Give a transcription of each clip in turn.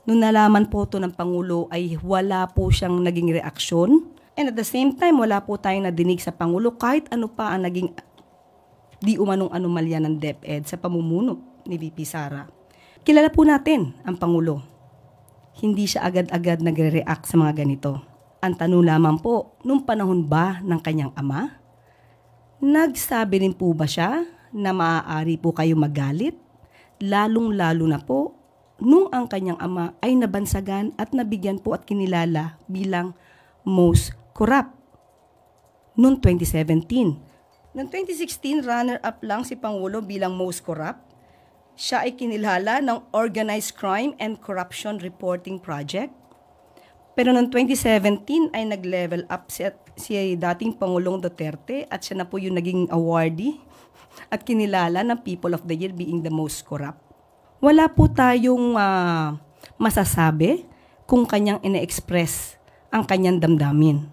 Nung nalaman po to ng Pangulo ay wala po siyang naging reaksyon. And at the same time, wala po tayong nadinig sa Pangulo kahit ano pa ang naging di umanong anomalya ng DepEd sa pamumuno ni VP Sara. Kilala po natin ang Pangulo. Hindi siya agad-agad nagre-react sa mga ganito. Ang tanong lamang po, nung panahon ba ng kanyang ama, nagsabi rin po ba siya na maaari po kayo magalit? Lalong-lalo na po, nung ang kanyang ama ay nabansagan at nabigyan po at kinilala bilang most corrupt noong 2017. Noong 2016, runner-up lang si Pangulo bilang most corrupt. Siya ay kinilala ng Organized Crime and Corruption Reporting Project. Pero noong 2017 ay nag-level up si dating Pangulong Duterte at siya na po yung naging awardee at kinilala ng People of the Year being the most corrupt. Wala po tayong masasabi kung kanyang ine-express ang kanyang damdamin.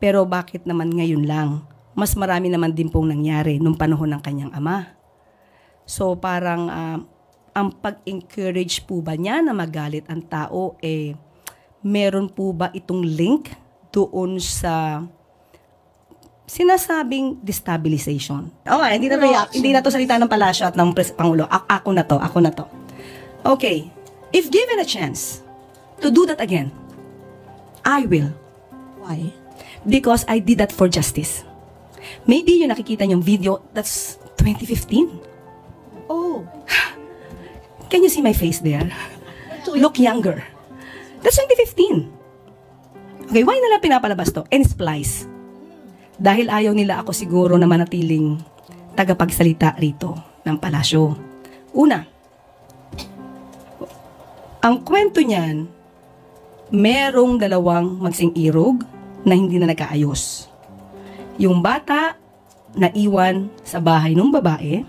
Pero bakit naman ngayon lang? Mas marami naman din pong nangyari nung panahon ng kanyang ama. So parang ang pag-encourage po ba niya na magalit ang tao, meron po ba itong link doon sa sinasabing destabilization? Hindi na to salita ng palasyo at ng Pangulo. Ako na to. Okay, if given a chance to do that again, I will. Why? Because I did that for justice. Maybe yung nakikita niyong video, that's 2015. Oh. Can you see my face there? Look younger. That's 2015. Okay, why nila pinapalabas to? And splice. Dahil ayaw nila ako siguro na manatiling tagapagsalita rito ng palasyo. Una, ang kwento niyan, merong dalawang magsing irog na hindi na nagkaayos. Yung bata na iwan sa bahay ng babae,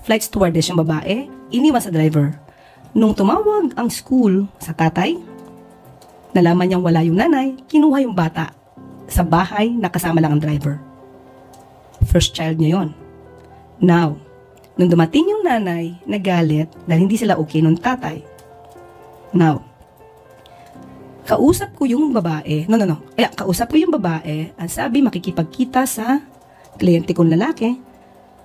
flight stewardess yung babae, iniwan sa driver. Nung tumawag ang school sa tatay, nalaman niyang wala yung nanay, kinuha yung bata sa bahay na kasama lang ang driver. First child niya yon. Now, nung dumating yung nanay, nagalit dahil hindi sila okay nung tatay. Now, kausap ko yung babae, kausap ko yung babae, ang sabi makikipagkita sa kliyente kong lalaki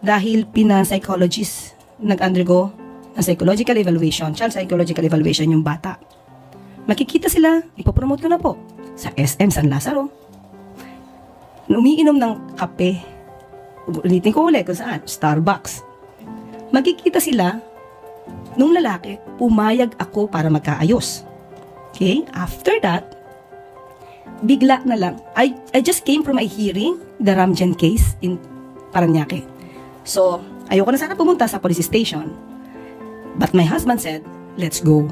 dahil pina-psychologist nag-undergo ng psychological evaluation, child psychological evaluation yung bata. Makikita sila, ipopromote ko na po, sa SM San Lazaro. Umiinom ng kape, ulitin ko ulit kung saan, Starbucks. Magkikita sila, nung lalaki, pumayag ako para magkaayos. Okay, after that, bigla na lang, I just came from a hearing, the Ramjan case in Parañaque. So, ayoko na sana pumunta sa police station. But my husband said, let's go.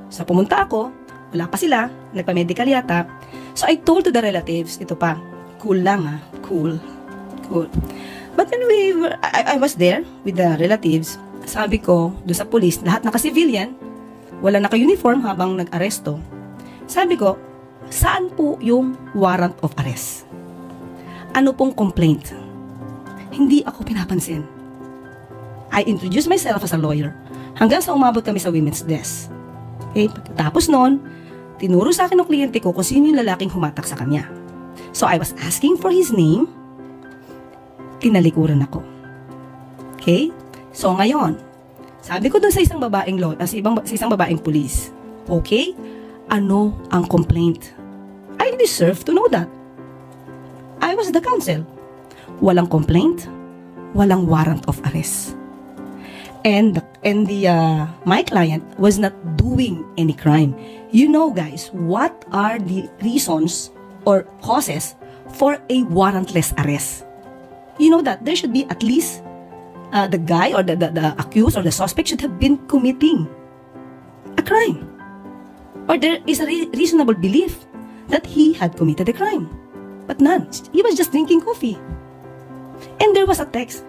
So, pumunta ako, wala pa sila, nagpa-medical yata. So, I told to the relatives, ito pa, cool lang cool. But when I was there with the relatives, sabi ko, doon sa police, lahat naka-civilian, wala naka-uniform habang nag-aresto. Sabi ko, saan po yung warrant of arrest? Ano pong complaint? Hindi ako pinapansin. I introduced myself as a lawyer hanggang sa umabot kami sa women's desk. Okay, pagkatapos noon, tinuro sa akin ng kliyente ko kung sino yung lalaking humatak sa kanya. So I was asking for his name, tinalikuran ako. Okay? So ngayon, sabi ko dun sa isang babaeng sa isang babaeng pulis, okay, ano ang complaint? I deserve to know that. I was the counsel. Walang complaint, walang warrant of arrest. And my client was not doing any crime. You know, guys, what are the reasons or causes for a warrantless arrest? You know that there should be at least the guy or the accused or the suspect should have been committing a crime. Or there is a reasonable belief that he had committed a crime. But none. He was just drinking coffee. And there was a text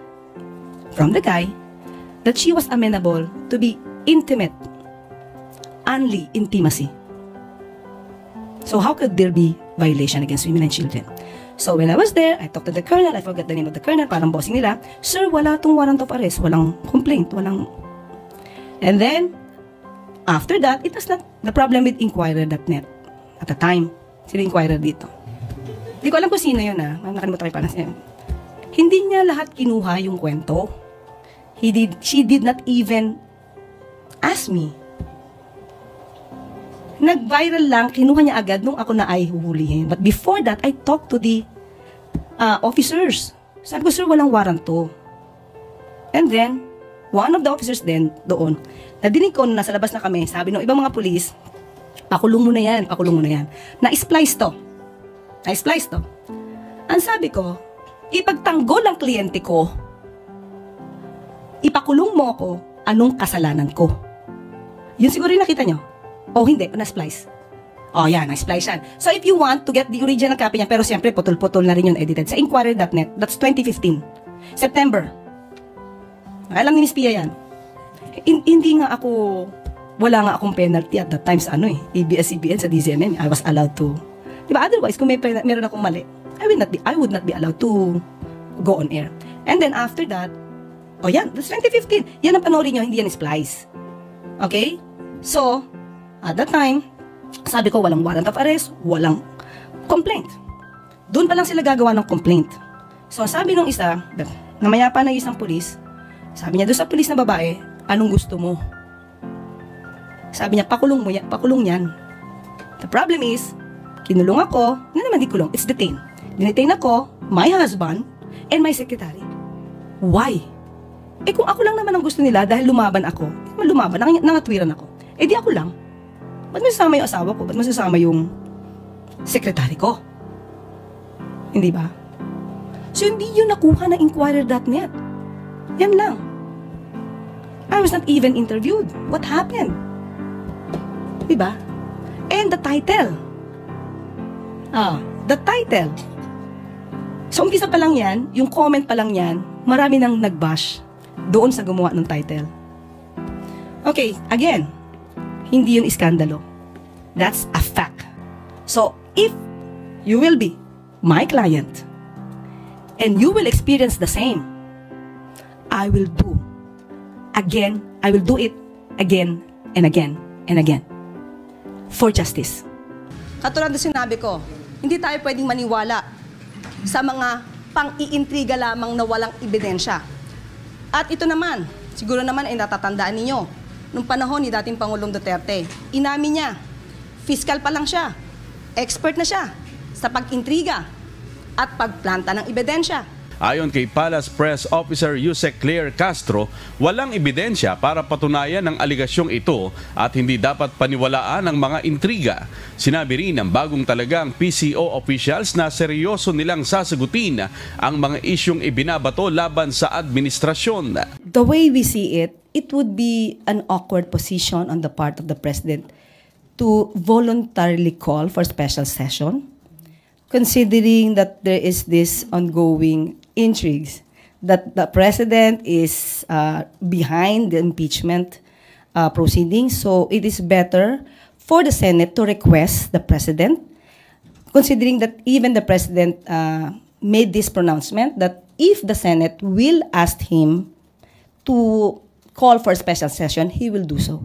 from the guy that she was amenable to be intimate, only intimacy. So how could there be violation against women and children? So when I was there, I talked to the colonel, I forgot the name of the colonel, parang bossing nila, sir, wala tong warrant of arrest, walang complaint, walang... And then, After that, it was not the problem with Inquirer.net at the time. Sino Inquirer dito? Hindi ko alam kung sino yun nakalimutan ko yung pangalan. Hindi niya lahat kinuha yung kwento. She did not even ask me. Nag-viral lang, kinuha niya agad nung ako na ay huhulihin. But before that, I talked to the officers. Sabi ko, sir, walang warrant to. And then, one of the officers then, doon, nadinig ko na nasa labas na kami, sabi ng ibang mga pulis, pakulong mo na yan. Na-splice to. Ang sabi ko, ipagtanggol ang kliyente ko, ipakulong mo ako, anong kasalanan ko? Yun siguro yung nakita nyo. O hindi, na-splice. O yan, na-splice yan. So if you want to get the original copy niya, pero siyempre putol-putol na rin yung edited, sa Inquirer.net, that's 2015. September. Alam ni Miss Pia yan. Hindi nga ako, wala nga akong penalty at that time sa ABS-CBN sa DZMM. I was allowed to. Diba? Otherwise, kung meron akong mali, I would not be allowed to go on air. And then after that, yan, that's 2015. Yan ang panoorin nyo, hindi yan splice. Okay? So, at that time, sabi ko, walang warrant of arrest, walang complaint. Doon pa lang sila gagawa ng complaint. So, sabi nung isa, namaya pa na isang pulis, sabi niya doon sa pulis na babae, anong gusto mo? Sabi niya, pakulong yan. The problem is, kinulong ako, naman di kulong, it's detained. Dinetain ako, my husband, and my secretary. Why? Kung ako lang naman ang gusto nila dahil lumaban ako, nangatwiran ako. Di ako lang. Ba't masasama yung asawa ko? Ba't masasama yung secretary ko? Hindi ba? So, hindi yun nakuha na Inquirer.net. Yan lang. I was not even interviewed. What happened? Diba? And the title. The title. So, umpisa pa lang yan, yung comment pa lang yan, marami nang nag-bash doon sa gumawa ng title. Okay, again, hindi yun iskandalo. That's a fact. So, if you will be my client and you will experience the same, I will do it again and again and again for justice. Katulad na sinabi ko, hindi tayo pwedeng maniwala sa mga pang-iintriga lamang na walang ebidensya. At ito naman, siguro naman ay natatandaan ninyo, nung panahon ni dating Pangulong Duterte, inamin niya, fiscal pa lang siya, expert na siya sa pag-intriga at pagplanta ng ebidensya. Ayon kay Palace Press Officer Yusek Claire Castro, walang ebidensya para patunayan ang aligasyong ito at hindi dapat paniwalaan ang mga intriga. Sinabi rin ng bagong talagang PCO officials na seryoso nilang sasagutin ang mga isyong ibinabato laban sa administrasyon. The way we see it, it would be an awkward position on the part of the President to voluntarily call for special session, considering that there is this ongoing intrigues, that the President is behind the impeachment proceedings. So it is better for the Senate to request the President, considering that even the President made this pronouncement that if the Senate will ask him to call for a special session, he will do so.